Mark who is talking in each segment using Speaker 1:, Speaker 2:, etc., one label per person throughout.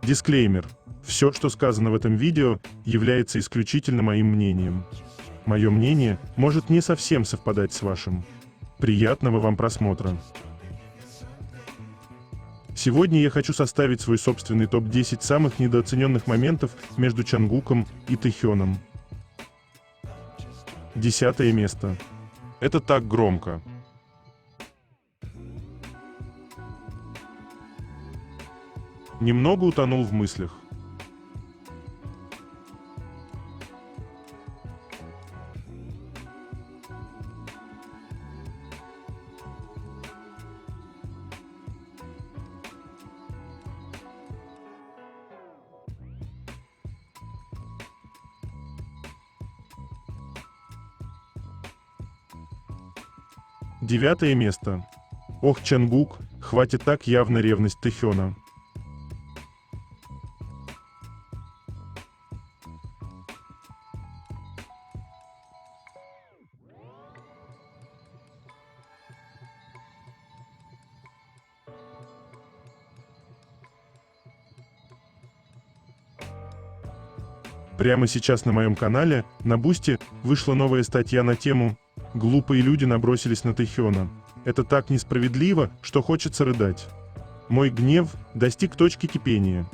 Speaker 1: Дисклеймер. Все, что сказано в этом видео, является исключительно моим мнением. Мое мнение может не совсем совпадать с вашим. Приятного вам просмотра. Сегодня я хочу составить свой собственный топ-10 самых недооцененных моментов между Чангуком и Тэхёном. 10 место. Это так громко. Немного утонул в мыслях. Девятое место. Ох, Чангук, хватит, так явно ревность Тэхёна. Прямо сейчас на моем канале, на Бусти, вышла новая статья на тему «Глупые люди набросились на Тэхёна. Это так несправедливо, что хочется рыдать. Мой гнев достиг точки кипения».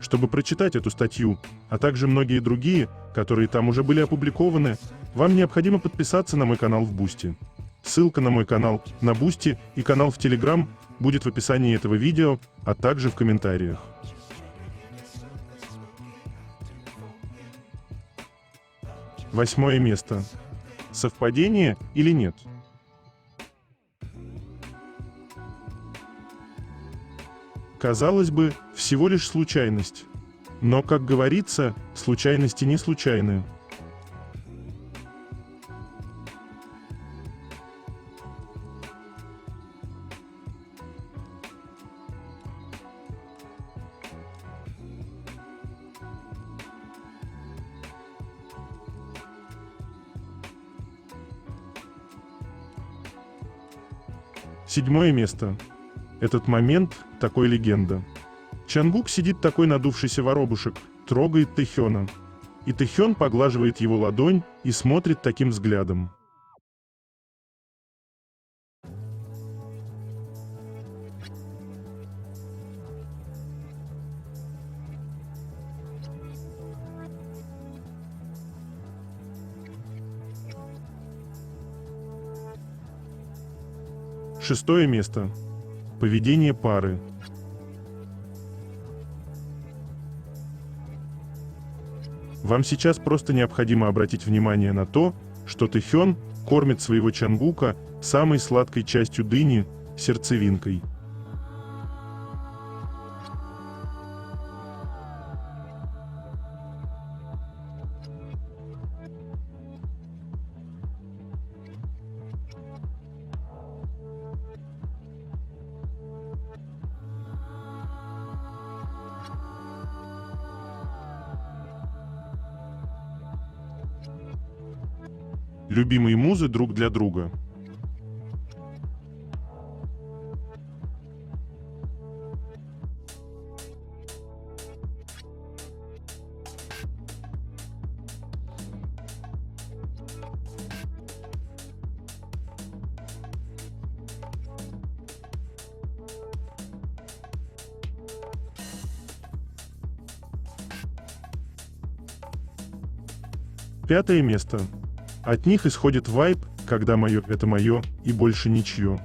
Speaker 1: Чтобы прочитать эту статью, а также многие другие, которые там уже были опубликованы, вам необходимо подписаться на мой канал в Бусти. Ссылка на мой канал на Бусти и канал в Телеграм будет в описании этого видео, а также в комментариях. Восьмое место. Совпадение или нет? Казалось бы, всего лишь случайность. Но, как говорится, случайности не случайны. Седьмое место. Этот момент – такой легенда. Чангук сидит такой надувшийся воробушек, трогает Тэхёна. И Тэхён поглаживает его ладонь и смотрит таким взглядом. Шестое место. Поведение пары. Вам сейчас просто необходимо обратить внимание на то, что Тэхён кормит своего Чангука самой сладкой частью дыни – сердцевинкой. Любимые музы друг для друга. Пятое место. От них исходит вайб, когда мое – это мое, и больше ничье.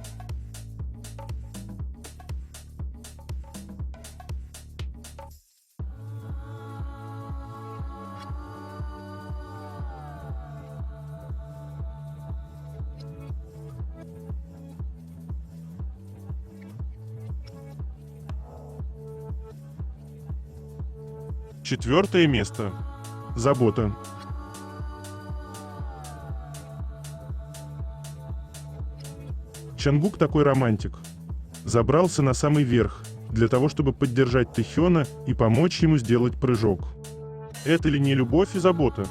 Speaker 1: Четвертое место. Забота. Чангук такой романтик. Забрался на самый верх, для того, чтобы поддержать Тэхёна и помочь ему сделать прыжок. Это ли не любовь и забота?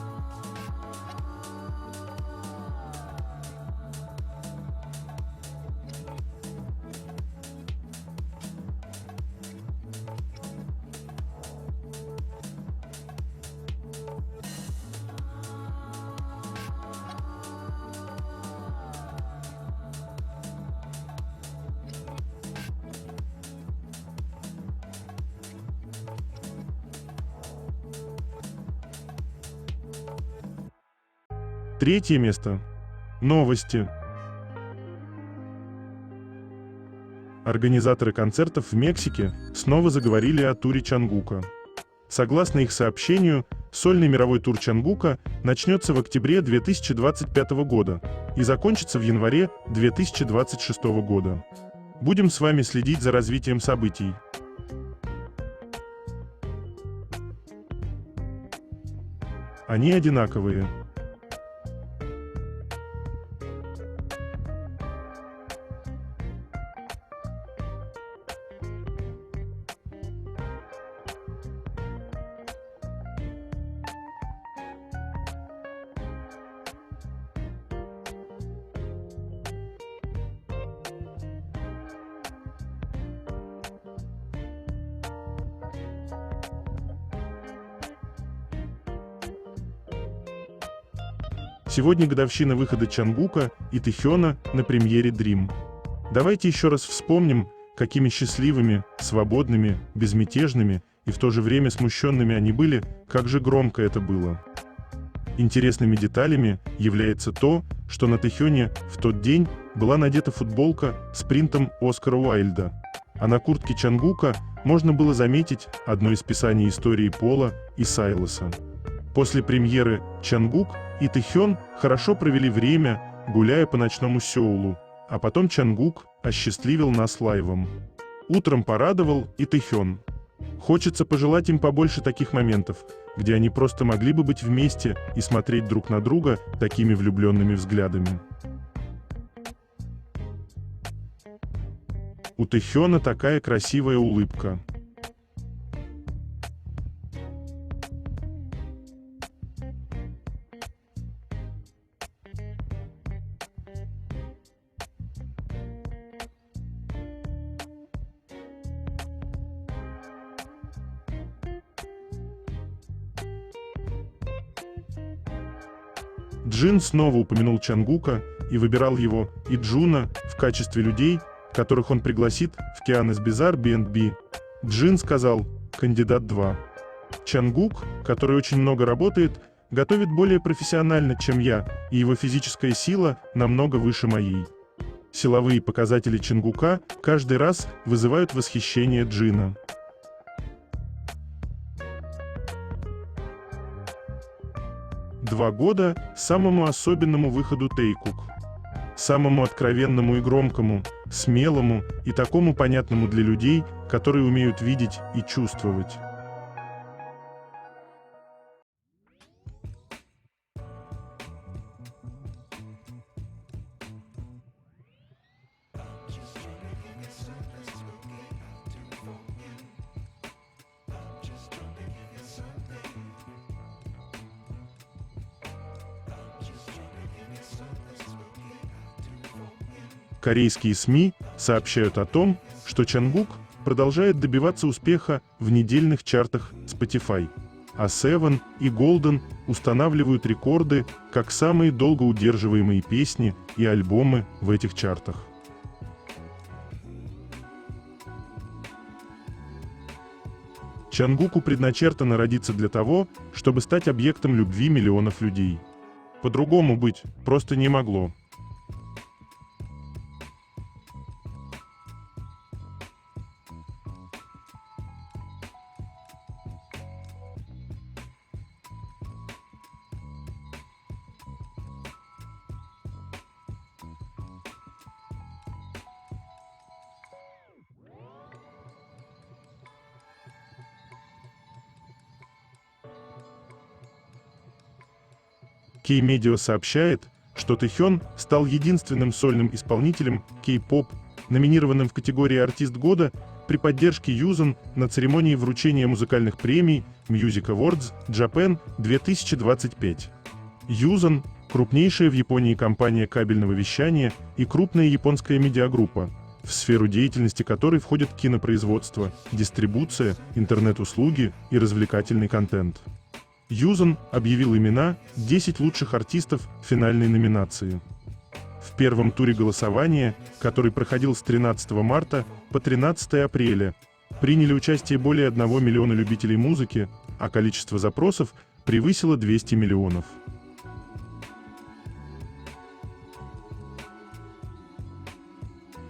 Speaker 1: Третье место. Новости. Организаторы концертов в Мексике снова заговорили о туре Чонгука. Согласно их сообщению, сольный мировой тур Чонгука начнется в октябре 2025 года и закончится в январе 2026 года. Будем с вами следить за развитием событий. Они одинаковые. Сегодня годовщина выхода Чонгука и Тэхёна на премьере Dream. Давайте еще раз вспомним, какими счастливыми, свободными, безмятежными и в то же время смущенными они были, как же громко это было. Интересными деталями является то, что на Тэхёне в тот день была надета футболка с принтом Оскара Уайльда, а на куртке Чонгука можно было заметить одно из писаний истории Пола и Сайлоса. После премьеры Чонгук и Тэхён хорошо провели время, гуляя по ночному Сеулу, а потом Чонгук осчастливил нас лайвом. Утром порадовал и Тэхён. Хочется пожелать им побольше таких моментов, где они просто могли бы быть вместе и смотреть друг на друга такими влюбленными взглядами. У Тэхёна такая красивая улыбка. Джин снова упомянул Чонгука и выбирал его и Джуна в качестве людей, которых он пригласит в Kianes Bizarre B&B. Джин сказал: «Кандидат 2. Чонгук, который очень много работает, готовит более профессионально, чем я, и его физическая сила намного выше моей». Силовые показатели Чонгука каждый раз вызывают восхищение Джина. Два года самому особенному выходу Тэйкук. Самому откровенному и громкому, смелому и такому понятному для людей, которые умеют видеть и чувствовать. Корейские СМИ сообщают о том, что Чонгук продолжает добиваться успеха в недельных чартах Spotify, а Seven и Golden устанавливают рекорды как самые долго удерживаемые песни и альбомы в этих чартах. Чонгуку предначертано родиться для того, чтобы стать объектом любви миллионов людей. По-другому быть просто не могло. K-Media сообщает, что Тэхён стал единственным сольным исполнителем K-pop, номинированным в категории «Артист года» при поддержке Юзон на церемонии вручения музыкальных премий Music Awards Japan 2025. Юзон – крупнейшая в Японии компания кабельного вещания и крупная японская медиагруппа, в сферу деятельности которой входят кинопроизводство, дистрибуция, интернет-услуги и развлекательный контент. Юзон объявил имена 10 лучших артистов финальной номинации. В первом туре голосования, который проходил с 13 марта по 13 апреля, приняли участие более 1 миллиона любителей музыки, а количество запросов превысило 200 миллионов.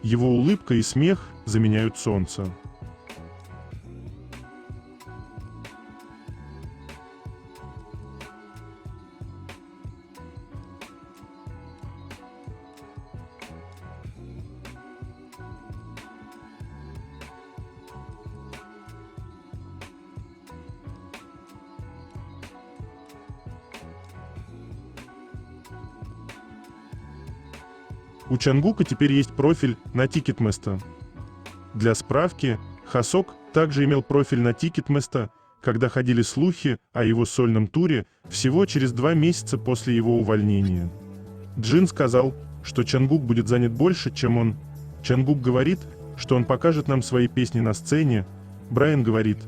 Speaker 1: Его улыбка и смех заменяют солнце. У Чангука теперь есть профиль на Ticketmaster. Для справки, Хасок также имел профиль на Ticketmaster, когда ходили слухи о его сольном туре всего через 2 месяца после его увольнения. Джин сказал, что Чангук будет занят больше, чем он. Чангук говорит, что он покажет нам свои песни на сцене. Брайан говорит,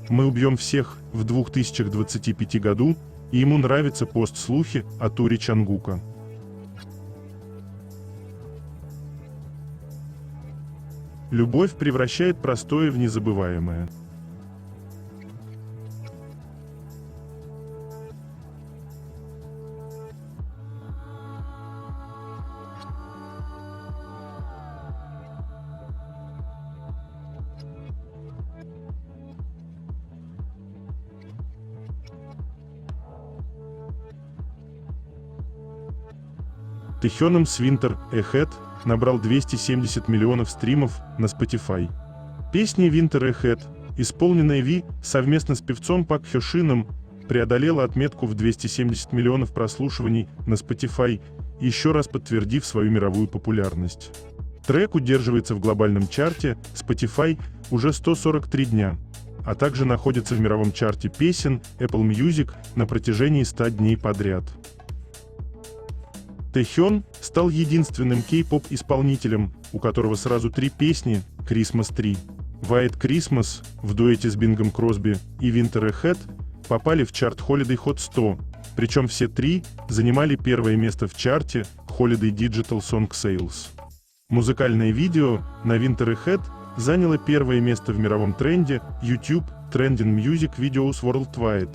Speaker 1: мы убьем всех в 2025 году, и ему нравится пост-слухи о туре Чангука. Любовь превращает простое в незабываемое. Тэхёнэм Свинтер Эхед набрал 270 миллионов стримов на Spotify. Песня Winter Ahead, исполненная Ви совместно с певцом Пак Хёшином, преодолела отметку в 270 миллионов прослушиваний на Spotify, еще раз подтвердив свою мировую популярность. Трек удерживается в глобальном чарте Spotify уже 143 дня, а также находится в мировом чарте песен Apple Music на протяжении 100 дней подряд. Тэхён стал единственным кей-поп-исполнителем, у которого сразу 3 песни «Christmas 3», «White Christmas» в дуэте с Бингом Кросби и «Winter Ahead» попали в чарт Holiday Hot 100, причем все 3 занимали первое место в чарте Holiday Digital Song Sales. Музыкальное видео на Winter Ahead заняло первое место в мировом тренде YouTube Trending Music Videos Worldwide,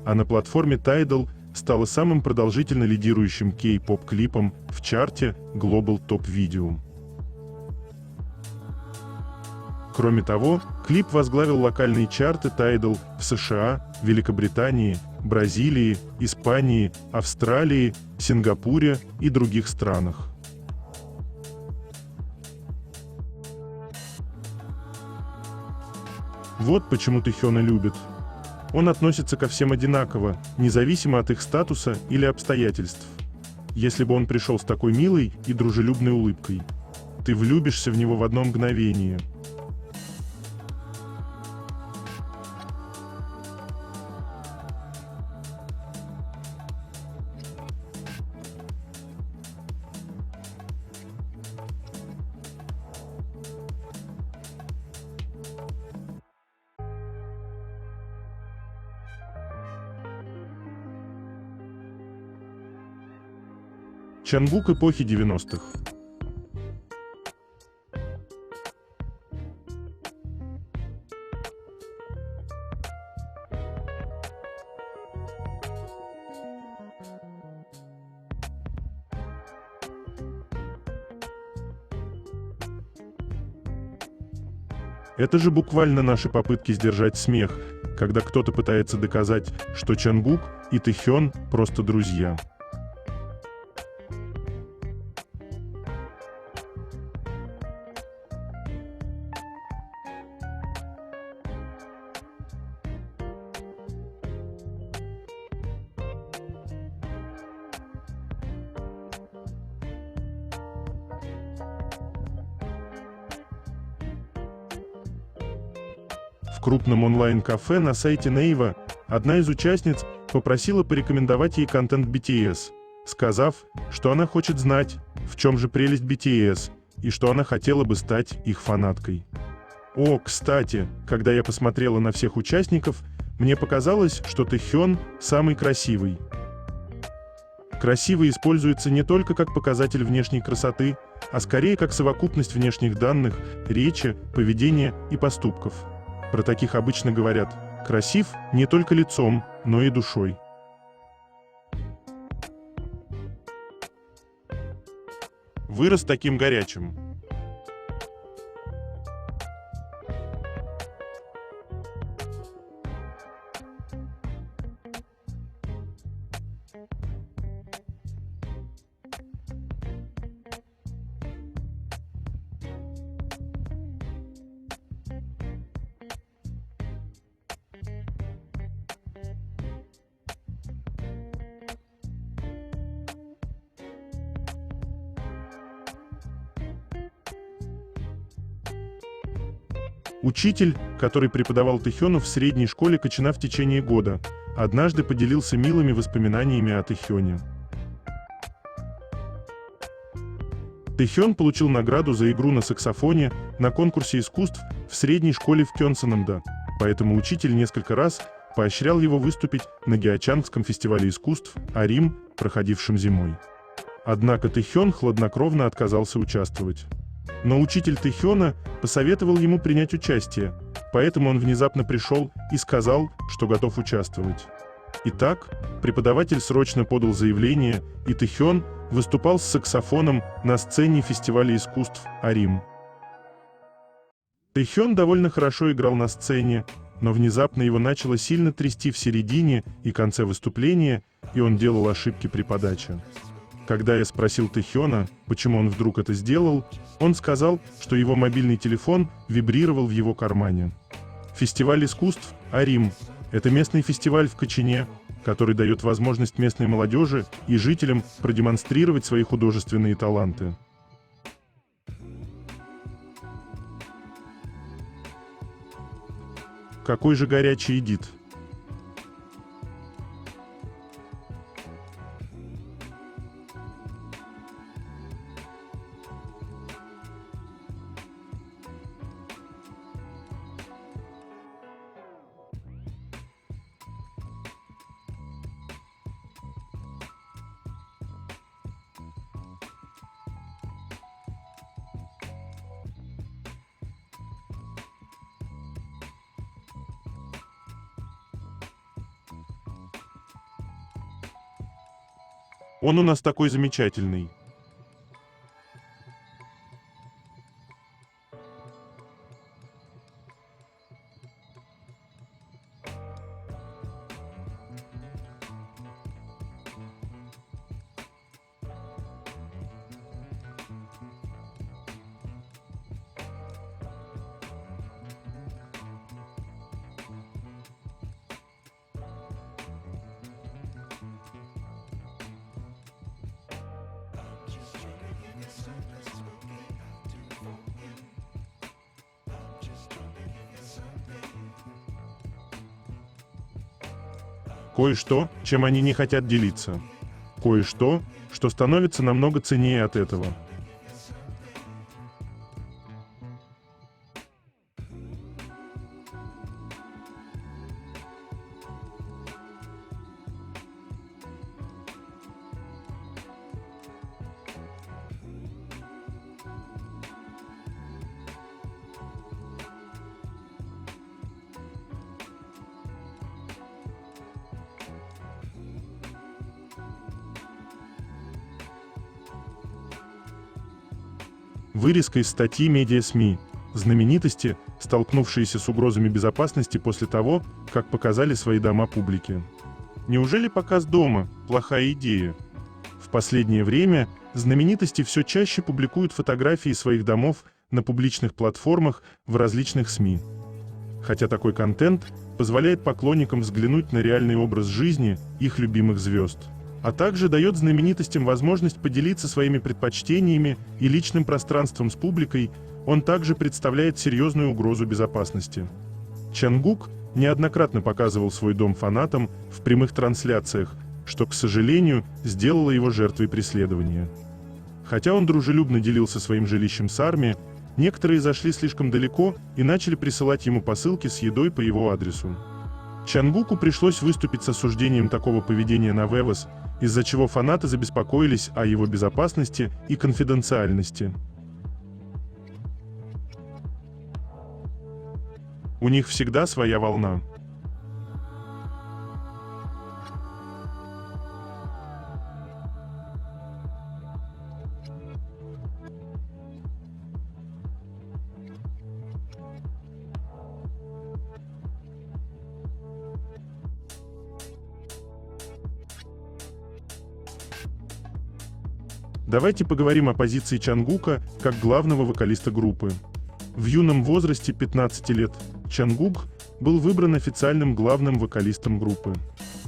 Speaker 1: а на платформе Tidal стало самым продолжительно лидирующим кей-поп-клипом в чарте Global Top Video. Кроме того, клип возглавил локальные чарты Tidal в США, Великобритании, Бразилии, Испании, Австралии, Сингапуре и других странах. Вот почему Тэхёна любит. Он относится ко всем одинаково, независимо от их статуса или обстоятельств. Если бы он пришел с такой милой и дружелюбной улыбкой, ты влюбишься в него в одно мгновение. Чангук эпохи 90-х. Это же буквально наши попытки сдержать смех, когда кто-то пытается доказать, что Чангук и Тэхён просто друзья. В крупном онлайн-кафе на сайте Naver одна из участниц попросила порекомендовать ей контент BTS, сказав, что она хочет знать, в чем же прелесть BTS, и что она хотела бы стать их фанаткой. О, кстати, когда я посмотрела на всех участников, мне показалось, что Тэхён самый красивый. Красивый используется не только как показатель внешней красоты, а скорее как совокупность внешних данных, речи, поведения и поступков. Про таких обычно говорят: красив не только лицом, но и душой. Вырос таким горячим. Учитель, который преподавал Тэхёну в средней школе Кочана в течение года, однажды поделился милыми воспоминаниями о Тэхёне. Тэхён получил награду за игру на саксофоне на конкурсе искусств в средней школе в Кёнсанамда, поэтому учитель несколько раз поощрял его выступить на Геочангском фестивале искусств «Арим», проходившем зимой. Однако Тэхён хладнокровно отказался участвовать. Но учитель Тэхёна посоветовал ему принять участие, поэтому он внезапно пришел и сказал, что готов участвовать. Итак, преподаватель срочно подал заявление, и Тэхён выступал с саксофоном на сцене фестиваля искусств «Арим». Тэхён довольно хорошо играл на сцене, но внезапно его начало сильно трясти в середине и конце выступления, и он делал ошибки при подаче. Когда я спросил Тэхёна, почему он вдруг это сделал, он сказал, что его мобильный телефон вибрировал в его кармане. Фестиваль искусств «Арим» — это местный фестиваль в Кочане, который дает возможность местной молодежи и жителям продемонстрировать свои художественные таланты. Какой же горячий Эдит! Он у нас такой замечательный. Кое-что, чем они не хотят делиться. Кое-что, что становится намного ценнее от этого. Вырезка из статьи медиа-СМИ. Знаменитости, столкнувшиеся с угрозами безопасности после того, как показали свои дома публике. Неужели показ дома – плохая идея? В последнее время знаменитости все чаще публикуют фотографии своих домов на публичных платформах в различных СМИ. Хотя такой контент позволяет поклонникам взглянуть на реальный образ жизни их любимых звезд, а также дает знаменитостям возможность поделиться своими предпочтениями и личным пространством с публикой, он также представляет серьезную угрозу безопасности. Чангук неоднократно показывал свой дом фанатам в прямых трансляциях, что, к сожалению, сделало его жертвой преследования. Хотя он дружелюбно делился своим жилищем с армией, некоторые зашли слишком далеко и начали присылать ему посылки с едой по его адресу. Чангуку пришлось выступить с осуждением такого поведения на Вевос, из-за чего фанаты забеспокоились о его безопасности и конфиденциальности. У них всегда своя волна. Давайте поговорим о позиции Чангука как главного вокалиста группы. В юном возрасте 15 лет Чангук был выбран официальным главным вокалистом группы.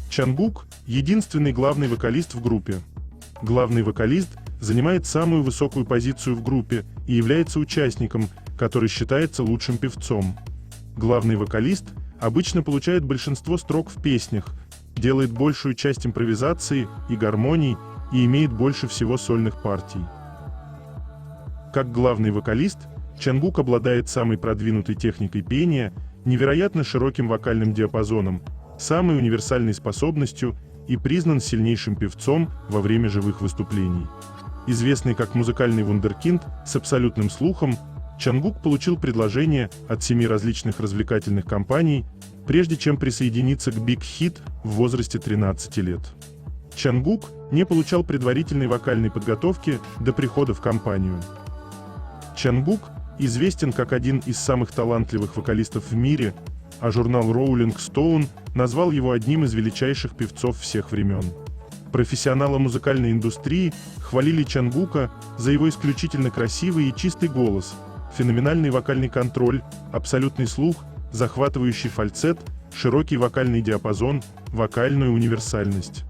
Speaker 1: Чангук – единственный главный вокалист в группе. Главный вокалист занимает самую высокую позицию в группе и является участником, который считается лучшим певцом. Главный вокалист обычно получает большинство строк в песнях, делает большую часть импровизации и гармоний и имеет больше всего сольных партий. Как главный вокалист, Чангук обладает самой продвинутой техникой пения, невероятно широким вокальным диапазоном, самой универсальной способностью и признан сильнейшим певцом во время живых выступлений. Известный как музыкальный вундеркинд с абсолютным слухом, Чангук получил предложение от 7 различных развлекательных компаний, прежде чем присоединиться к Big Hit в возрасте 13 лет. Чангук не получал предварительной вокальной подготовки до прихода в компанию. Чангук известен как один из самых талантливых вокалистов в мире, а журнал Rolling Stone назвал его одним из величайших певцов всех времен. Профессионалы музыкальной индустрии хвалили Чангука за его исключительно красивый и чистый голос, феноменальный вокальный контроль, абсолютный слух, захватывающий фальцет, широкий вокальный диапазон, вокальную универсальность.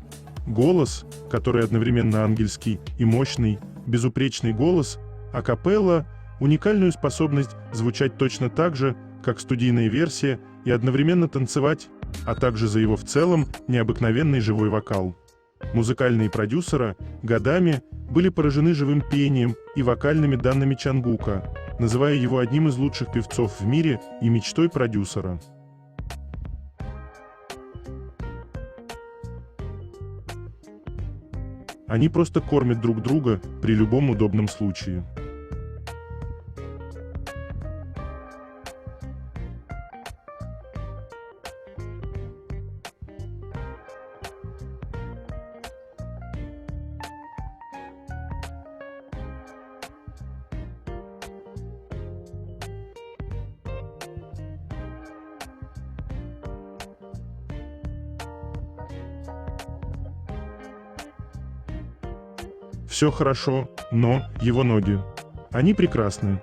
Speaker 1: Голос, который одновременно ангельский и мощный, безупречный голос, акапелла, уникальную способность звучать точно так же, как студийная версия, и одновременно танцевать, а также за его в целом необыкновенный живой вокал. Музыкальные продюсеры годами были поражены живым пением и вокальными данными Чангука, называя его одним из лучших певцов в мире и мечтой продюсера. Они просто кормят друг друга при любом удобном случае. Все хорошо, но его ноги. Они прекрасны.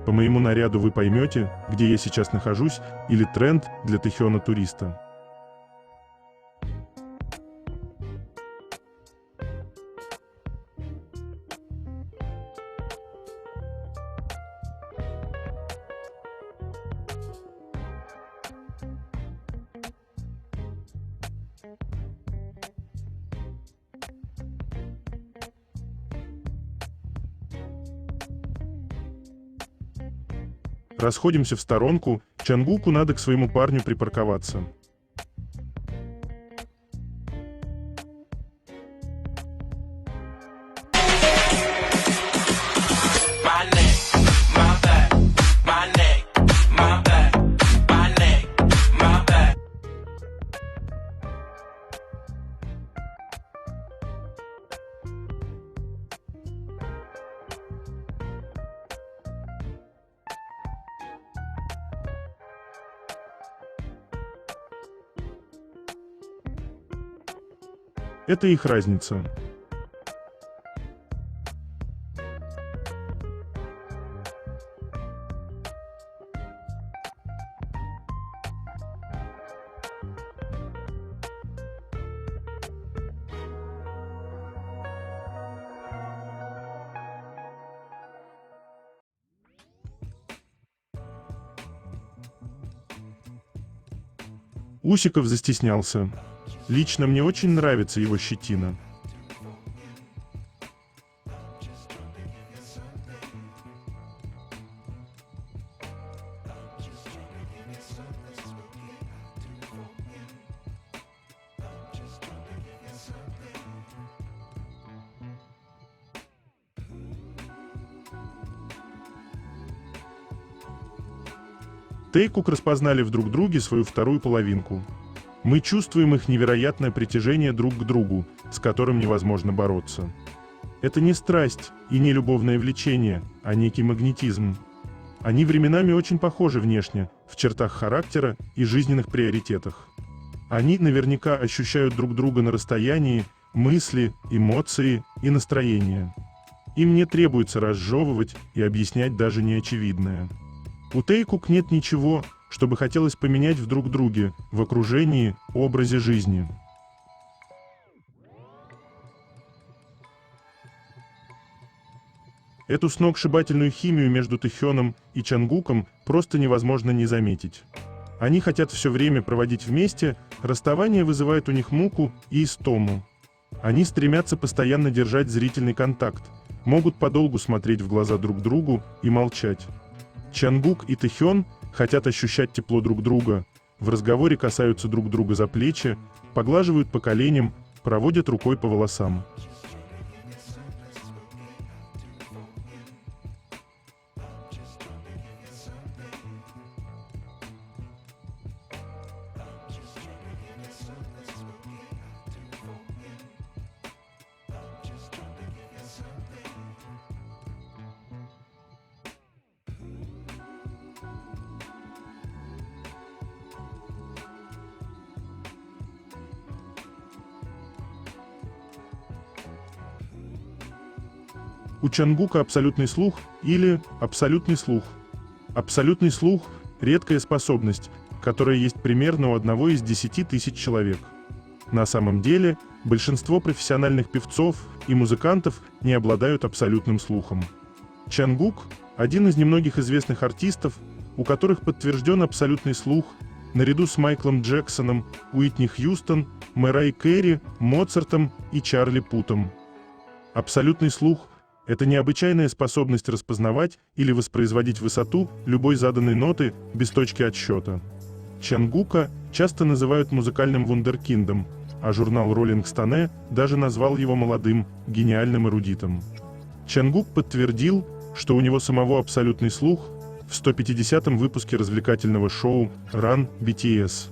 Speaker 1: По моему наряду вы поймете, где я сейчас нахожусь, или тренд для Тэхиона туриста. Расходимся в сторонку, Чангуку надо к своему парню припарковаться. Это их разница. Усиков застеснялся. Лично мне очень нравится его щетина. Тэйкук распознали в друг друге свою вторую половинку. Мы чувствуем их невероятное притяжение друг к другу, с которым невозможно бороться. Это не страсть и не любовное влечение, а некий магнетизм. Они временами очень похожи внешне, в чертах характера и жизненных приоритетах. Они наверняка ощущают друг друга на расстоянии, мысли, эмоции и настроения. Им не требуется разжевывать и объяснять даже неочевидное. У Тэйкук нет ничего, чтобы хотелось поменять в друг друге, в окружении, образе жизни. Эту сногсшибательную химию между Тэхёном и Чангуком просто невозможно не заметить. Они хотят все время проводить вместе, расставание вызывает у них муку и истому. Они стремятся постоянно держать зрительный контакт, могут подолгу смотреть в глаза друг другу и молчать. Чангук и Тэхён хотят ощущать тепло друг друга, в разговоре касаются друг друга за плечи, поглаживают по коленям, проводят рукой по волосам. У Чангука абсолютный слух или абсолютный слух. Абсолютный слух – редкая способность, которая есть примерно у одного из 10 тысяч человек. На самом деле, большинство профессиональных певцов и музыкантов не обладают абсолютным слухом. Чангук – один из немногих известных артистов, у которых подтвержден абсолютный слух, наряду с Майклом Джексоном, Уитни Хьюстон, Мэрай Кэрри, Моцартом и Чарли Путом. Абсолютный слух – это необычайная способность распознавать или воспроизводить высоту любой заданной ноты без точки отсчета. Чангука часто называют музыкальным вундеркиндом, а журнал Rolling Stone даже назвал его молодым, гениальным эрудитом. Чангук подтвердил, что у него самого абсолютный слух в 150-м выпуске развлекательного шоу Run BTS.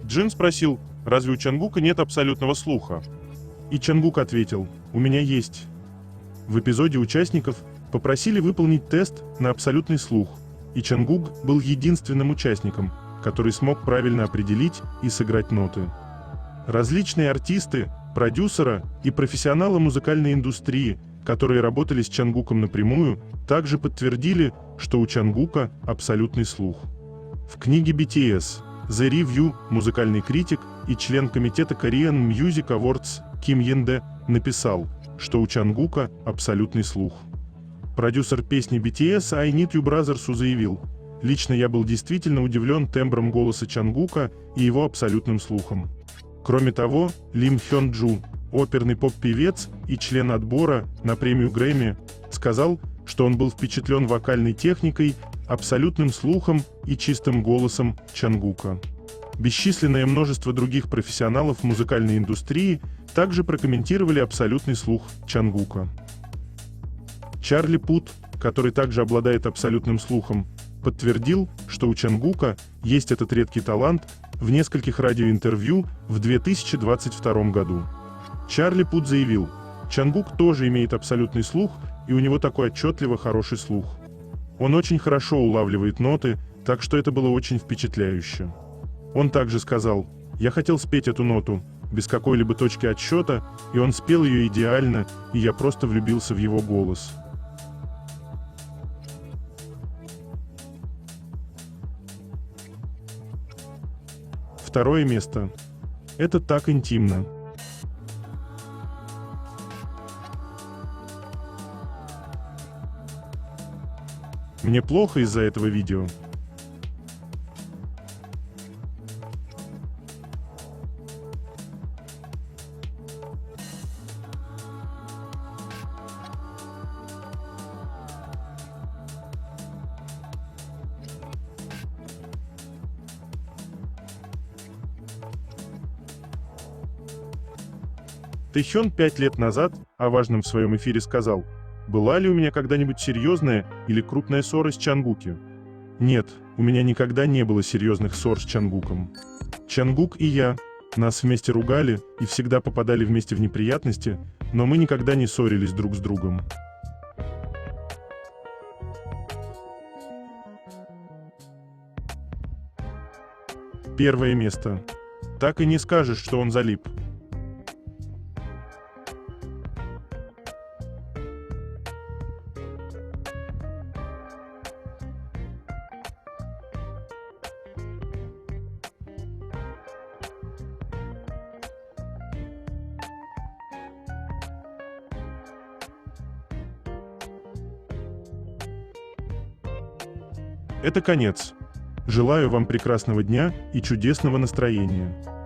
Speaker 1: Джин спросил, разве у Чангука нет абсолютного слуха? И Чангук ответил, у меня есть. В эпизоде участников попросили выполнить тест на абсолютный слух, и Чангук был единственным участником, который смог правильно определить и сыграть ноты. Различные артисты, продюсеры и профессионалы музыкальной индустрии, которые работали с Чангуком напрямую, также подтвердили, что у Чангука абсолютный слух. В книге BTS The Review музыкальный критик и член комитета Korean Music Awards Ким Йенде написал, что у Чангука абсолютный слух. Продюсер песни BTS I Need You Brothers заявил, лично я был действительно удивлен тембром голоса Чангука и его абсолютным слухом. Кроме того, Лим Хён Джу, оперный поп-певец и член отбора на премию Грэмми, сказал, что он был впечатлен вокальной техникой, абсолютным слухом и чистым голосом Чангука. Бесчисленное множество других профессионалов музыкальной индустрии также прокомментировали абсолютный слух Чангука. Чарли Пут, который также обладает абсолютным слухом, подтвердил, что у Чангука есть этот редкий талант в нескольких радиоинтервью в 2022 году. Чарли Пут заявил, Чангук тоже имеет абсолютный слух, и у него такой отчетливо хороший слух. Он очень хорошо улавливает ноты, так что это было очень впечатляюще. Он также сказал, я хотел спеть эту ноту, без какой-либо точки отсчета, и он спел ее идеально, и я просто влюбился в его голос. Второе место. Это так интимно. Мне плохо из-за этого видео. Тэхён 5 лет назад о важном в своем эфире сказал, была ли у меня когда-нибудь серьезная или крупная ссора с Чангуки? Нет, у меня никогда не было серьезных ссор с Чангуком. Чангук и я, нас вместе ругали и всегда попадали вместе в неприятности, но мы никогда не ссорились друг с другом. Первое место. Так и не скажешь, что он залип. Это конец. Желаю вам прекрасного дня и чудесного настроения.